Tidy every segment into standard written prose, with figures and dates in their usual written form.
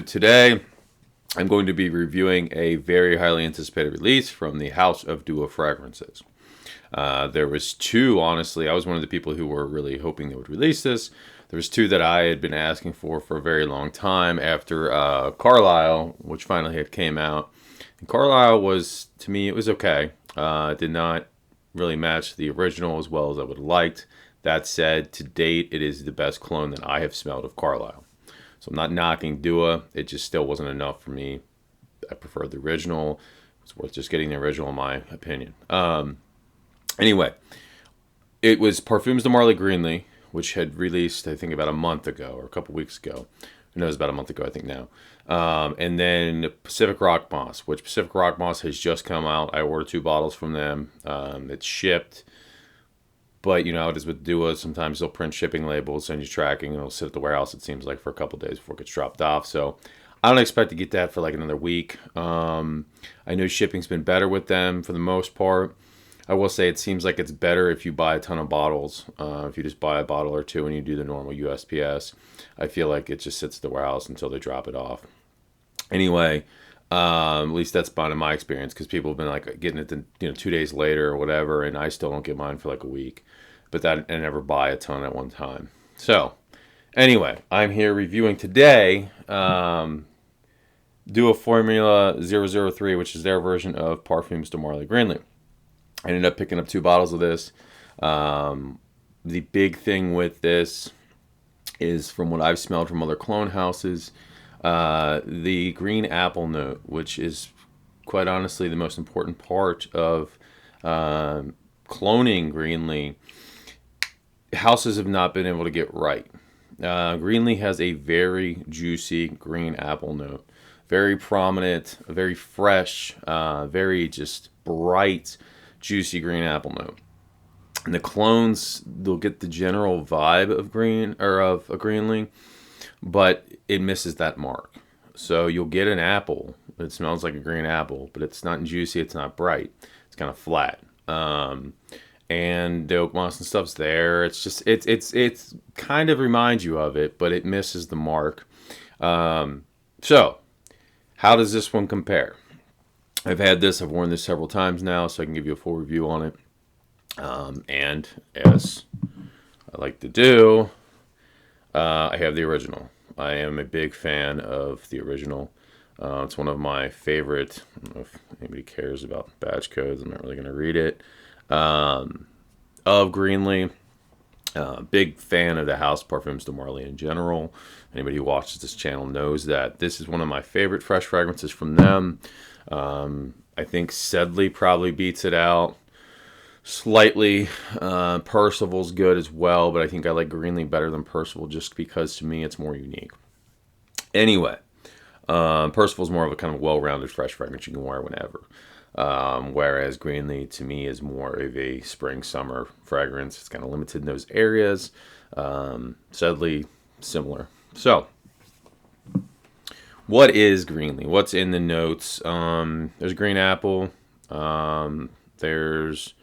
Today, I'm going to be reviewing a very highly anticipated release from the House of Duo Fragrances. There was two, honestly. I was one of the people who were really hoping they would release this. There was two that I had been asking for a very long time after Carlisle, which finally had came out. And Carlisle was, to me, it was okay. It did not really match the original as well as I would have liked. That said, to date, it is the best clone that I have smelled of Carlisle. So I'm not knocking Dua. It just still wasn't enough for me. I preferred the original. It's worth just getting the original, in my opinion. Anyway, it was Parfums de Marly Greenley, which had released, I think, about a month ago or a couple weeks ago. No, it was about a month ago, I think now. And then Pacific Rock Moss, which Pacific Rock Moss has just come out. I ordered 2 bottles from them. It's shipped. But, you know, it is with Dua. Sometimes they'll print shipping labels, send you tracking, and it'll sit at the warehouse, it seems like, for a couple days before it gets dropped off. So I don't expect to get that for like another week. I know shipping's been better with them for the most part. I will say it seems like it's better if you buy a ton of bottles. If you just buy a bottle or two and you do the normal USPS, I feel like it just sits at the warehouse until they drop it off. Anyway, at least that's been in my experience because people have been like getting it 2 days later or whatever, and I still don't get mine for like a week. But that I never buy a ton at one time. So anyway, I'm here reviewing today Dua Formula 003, which is their version of Parfums de Marly Greenley. I ended up picking up 2 bottles of this. The big thing with this is, from what I've smelled from other clone houses, the green apple note, which is quite honestly the most important part of cloning Greenley, houses have not been able to get right. Greenley has a very juicy green apple note, very prominent, very fresh, very just bright, juicy green apple note. And the clones, they'll get the general vibe of green or of a Greenley, but it misses that mark. So you'll get an apple that smells like a green apple, but it's not juicy, it's not bright, it's kind of flat. And the oak moss and stuff's there. It's just it's kind of reminds you of it, but it misses the mark. So how does this one compare? I've worn this several times now, so I can give you a full review on it. And as I like to do, I have the original. I am a big fan of the original. It's one of my favorite. I don't know if anybody cares about badge codes. I'm not really going to read it. Of Greenley. Big fan of the house Parfums de Marly in general. Anybody who watches this channel knows that this is one of my favorite fresh fragrances from them. I think Sedley probably beats it out slightly. Percival's good as well, but I think I like Greenley better than Percival just because to me it's more unique. Anyway, Percival's more of a kind of well-rounded fresh fragrance you can wear whenever. Whereas Greenley to me is more of a spring-summer fragrance. It's kind of limited in those areas. Sedley, similar. So, what is Greenley? What's in the notes? There's green apple. There's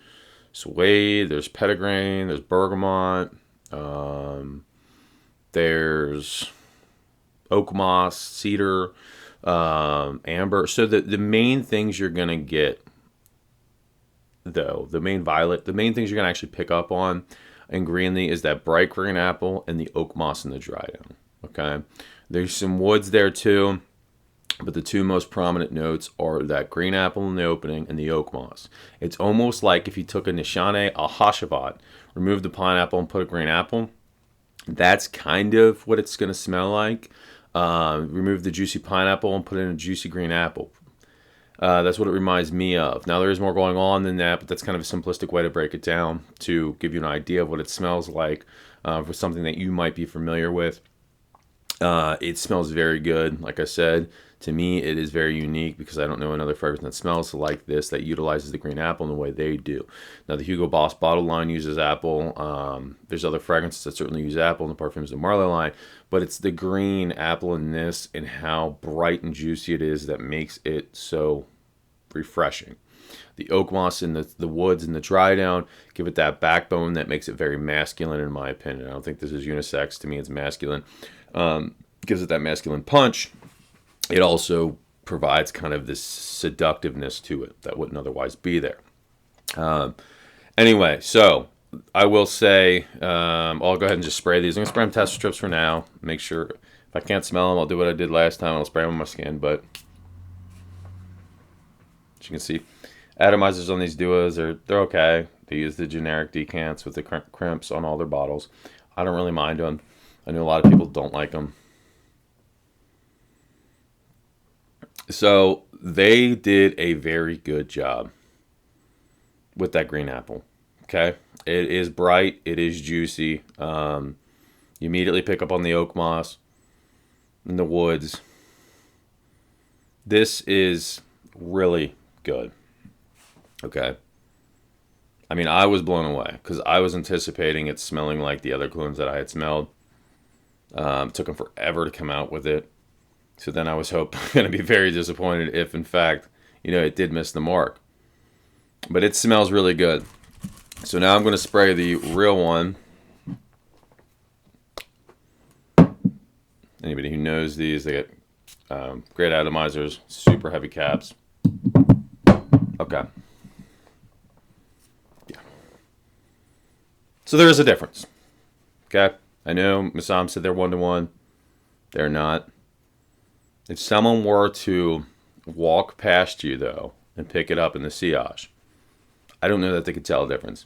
suede. There's petitgrain. There's bergamot. There's oak moss, cedar, amber. So the main things you're going to get, though, the main things you're going to actually pick up on in Greenley is that bright green apple and the oak moss in the dry down. Okay? There's some woods there too, but the 2 most prominent notes are that green apple in the opening and the oak moss. It's almost like if you took a Nishane al Hashavat, removed the pineapple and put a green apple. That's kind of what it's going to smell like. Remove the juicy pineapple and put in a juicy green apple. That's what it reminds me of. Now, there is more going on than that, but that's kind of a simplistic way to break it down to give you an idea of what it smells like for something that you might be familiar with. It smells very good. Like I said, to me, it is very unique because I don't know another fragrance that smells like this that utilizes the green apple in the way they do. Now, the Hugo Boss bottle line uses apple. There's other fragrances that certainly use apple in the Parfums de Marly line, but it's the green apple in this and how bright and juicy it is that makes it so refreshing. The oak moss and the woods and the dry down give it that backbone that makes it very masculine, in my opinion. I don't think this is unisex. To me, it's masculine. Gives it that masculine punch. it also provides kind of this seductiveness to it that wouldn't otherwise be there. Um, anyway, so I will say I'll go ahead and just spray these. I'm going to spray them test strips for now. Make sure if I can't smell them, I'll do what I did last time. I'll spray them on my skin. But as you can see, atomizers on these duos, they're okay. They use the generic decants with the crimps on all their bottles. I don't really mind them. I know a lot of people don't like them. So they did a very good job with that green apple. Okay, it is bright, it is juicy. You immediately pick up on the oak moss in the woods. This is really good. Okay, I mean, I was blown away because I was anticipating it smelling like the other colognes that I had smelled. It took them forever to come out with it. So then I was going to be very disappointed if, in fact, it did miss the mark. But it smells really good. So now I'm going to spray the real one. Anybody who knows these, they get great atomizers, super heavy caps. Okay. Yeah. So there is a difference. Okay. I know Masam said they're 1-to-1. They're not. If someone were to walk past you, though, and pick it up in the sillage, I don't know that they could tell the difference.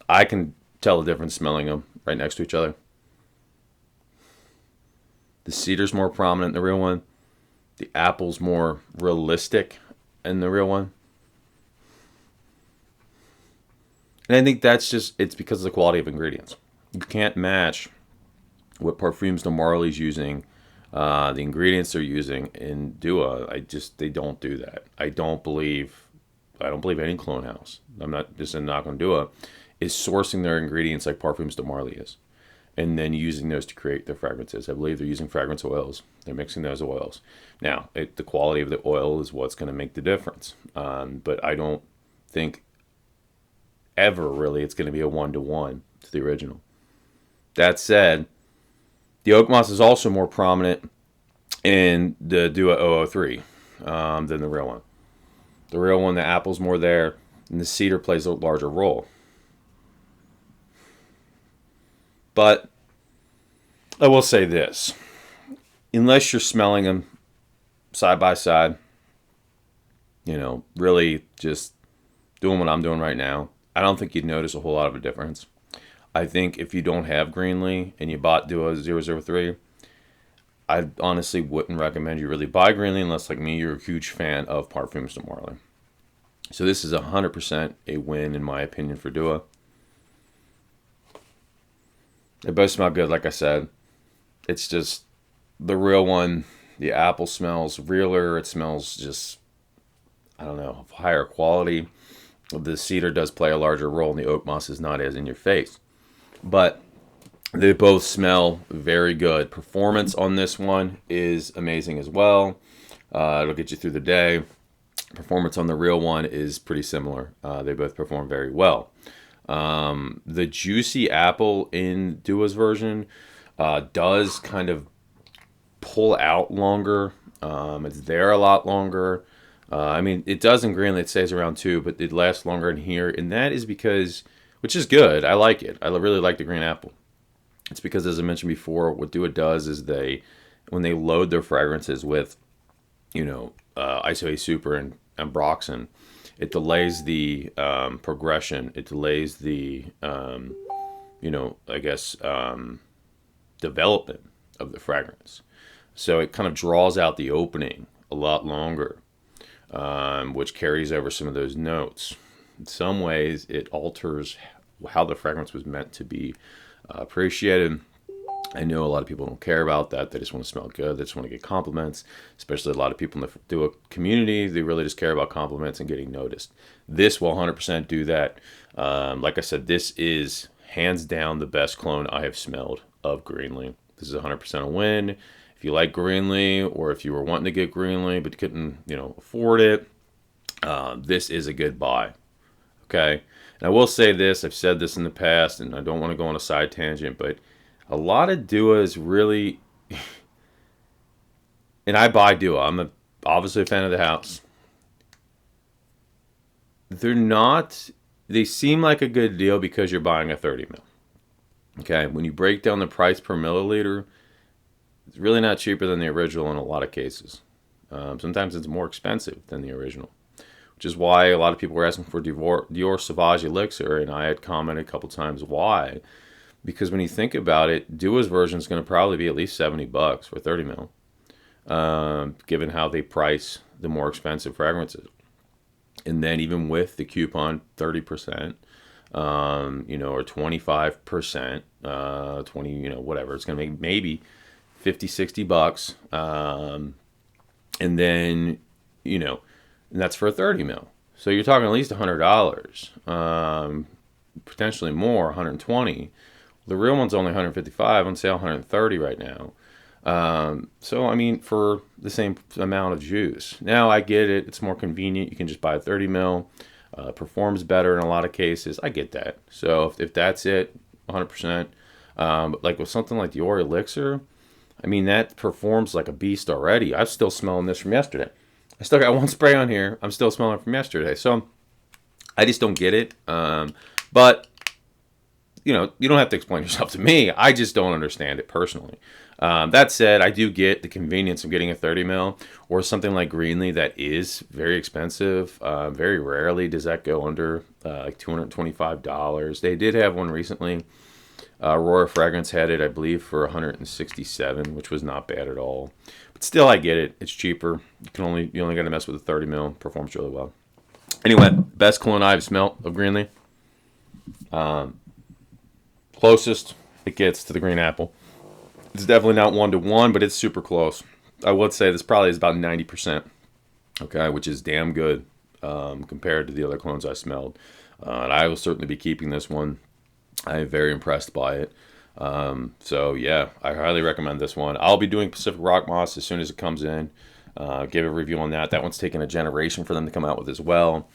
I can tell the difference smelling them right next to each other. The cedar's more prominent in the real one. The apple's more realistic in the real one. And I think it's because of the quality of ingredients. You can't match what Parfums de Marly's using, the ingredients they're using in Dua. They don't do that. I don't believe any clone house, I'm not just not going to do it, is sourcing their ingredients like Parfums de Marly is, and then using those to create their fragrances. I believe they're using fragrance oils. They're mixing those oils. Now, the quality of the oil is what's going to make the difference. But I don't think ever really it's going to be a 1-to-1 to the original. That said, the oak moss is also more prominent in the Dua 003 than the real one. The real one, the apple's more there, and the cedar plays a larger role. But I will say this. Unless you're smelling them side by side, really just doing what I'm doing right now, I don't think you'd notice a whole lot of a difference. I think if you don't have Greenley and you bought Dua 003, I honestly wouldn't recommend you really buy Greenley unless, like me, you're a huge fan of Parfums de Marly. So this is 100% a win, in my opinion, for Dua. They both smell good, like I said. It's just the real one, the apple smells realer. It smells just, I don't know, of higher quality. The cedar does play a larger role, and the oak moss is not as in your face. But they both smell very good. Performance on this one is amazing as well. It'll get you through the day. Performance on the real one is pretty similar. They both perform very well. The juicy apple in Dua's version does kind of pull out longer. It's there a lot longer. I mean, it does in Greenley. It stays around 2, but it lasts longer in here. And that is because, which is good. I like it. I really like the green apple. It's because, as I mentioned before, what Dua does is when they load their fragrances with, Iso Super and Broxin, it delays the progression. It delays the, development of the fragrance. So it kind of draws out the opening a lot longer, which carries over some of those notes. In some ways, it alters how the fragrance was meant to be appreciated. I know a lot of people don't care about that. They just want to smell good. They just want to get compliments, especially a lot of people in the Dua community. They really just care about compliments and getting noticed. This will 100% do that. Like I said, this is hands down the best clone I have smelled of Greenley. This is 100% a win. If you like Greenley, or if you were wanting to get Greenley but couldn't, afford it, this is a good buy. Okay? And I will say this. I've said this in the past, and I don't want to go on a side tangent, but a lot of Duas really, and I buy Duo. Obviously a fan of the house. They're not. They seem like a good deal because you're buying a 30 mil. Okay, when you break down the price per milliliter, it's really not cheaper than the original in a lot of cases. Sometimes it's more expensive than the original, which is why a lot of people were asking for Dior Sauvage Elixir, and I had commented a couple times why. Because when you think about it, Duo's version is going to probably be at least $70 for 30 mil, given how they price the more expensive fragrances. And then even with the coupon 30%, or 25%, 20, whatever, it's going to make maybe 50, $60. And then, and that's for a 30 mil. So you're talking at least $100, potentially more, 120. The real one's only 155, on sale 130 right now. So I mean, for the same amount of juice. Now I get it; it's more convenient. You can just buy a 30 mil. Performs better in a lot of cases. I get that. So if that's it, 100%. But like with something like the Dior Elixir, I mean that performs like a beast already. I'm still smelling this from yesterday. I still got one spray on here. I'm still smelling it from yesterday. So I just don't get it. But you don't have to explain yourself to me. I just don't understand it personally. That said, I do get the convenience of getting a 30 mil or something like Greenley that is very expensive. Very rarely does that go under like $225. They did have one recently. Aurora Fragrance had it, I believe, for $167, which was not bad at all. But still, I get it. It's cheaper. You only got to mess with a 30 mil. Performs really well. Anyway, best cologne I've smelt of Greenley. Closest it gets to the Green Apple. It's definitely not 1-to-1, but it's super close. I would say this probably is about 90%, okay, which is damn good compared to the other clones I smelled. And I will certainly be keeping this one. I am very impressed by it. So, yeah, I highly recommend this one. I'll be doing Pacific Rock Moss as soon as it comes in. Give a review on that. That one's taken a generation for them to come out with as well.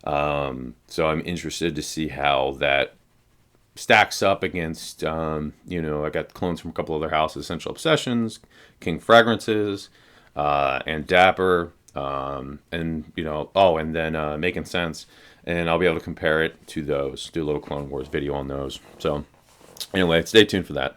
So I'm interested to see how that stacks up against, I got clones from a couple other houses, Essential Obsessions, King Fragrances, and Dapper, and then Making Sense, and I'll be able to compare it to those, do a little Clone Wars video on those. So anyway, stay tuned for that.